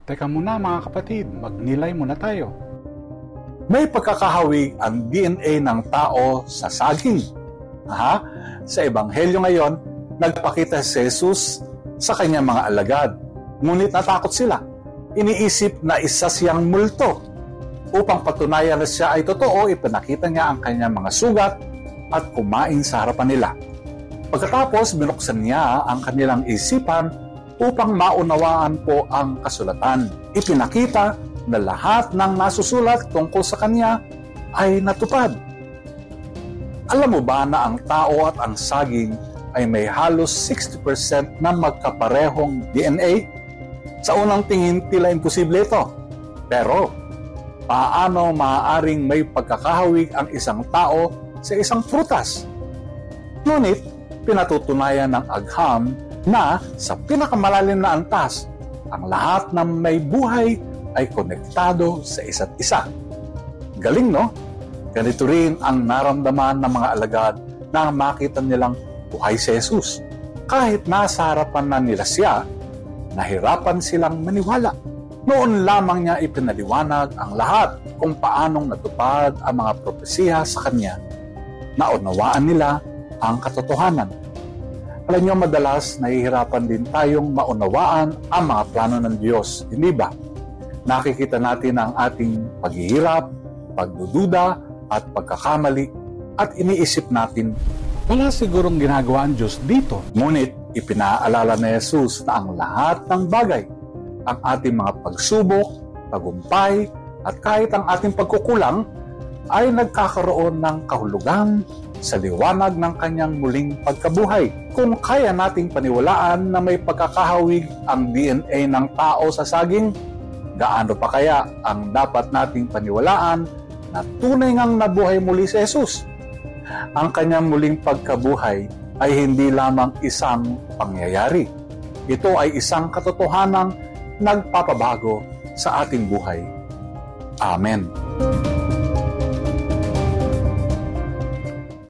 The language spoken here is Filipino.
Teka muna mga kapatid, magnilay muna tayo. May pagkakahawig ang DNA ng tao sa saging. Sa Ebanghelyo ngayon, nagpakita si Jesus sa kanyang mga alagad. Ngunit natakot sila. Iniisip na isa siyang multo. Upang patunayan na siya ay totoo, ipinakita niya ang kanyang mga sugat at kumain sa harapan nila. Pagkatapos, binuksan niya ang kanilang isipan upang maunawaan po ang kasulatan. Ipinakita na lahat ng nasusulat tungkol sa kanya ay natupad. Alam mo ba na ang tao at ang saging ay may halos 60% na magkaparehong DNA? Sa unang tingin, tila imposible ito. Pero, paano maaaring may pagkakahawig ang isang tao sa isang prutas? Ngunit, pinatutunayan ng agham na sa pinakamalalim na antas, ang lahat ng may buhay ay konektado sa isa't isa. Galing, no? Ganito rin ang naramdaman ng mga alagad na makita nilang buhay si Jesus. Kahit nasa harapan na nila siya, nahirapan silang maniwala. Noon lamang niya ipinaliwanag ang lahat kung paanong natupad ang mga propesiya sa kanya. Naunawaan nila ang katotohanan. Alam niyo, madalas nahihirapan din tayong maunawaan ang mga plano ng Diyos, hindi ba? Nakikita natin ang ating paghihirap, pagdududa, at pagkakamali, at iniisip natin, Wala sigurong ginagawa ang Diyos dito. ngunit ipinaalala ni Jesus na ang lahat ng bagay, ang ating mga pagsubok, tagumpay, at kahit ang ating pagkukulang, ay nagkakaroon ng kahulugan sa liwanag ng kanyang muling pagkabuhay. Kung kaya nating paniwalaan na may pagkakahawig ang DNA ng tao sa saging, gaano pa kaya ang dapat nating paniwalaan na tunay ngang nabuhay muli si Jesus? Ang kanyang muling pagkabuhay ay hindi lamang isang pangyayari. Ito ay isang katotohanang nagpapabago sa ating buhay. Amen.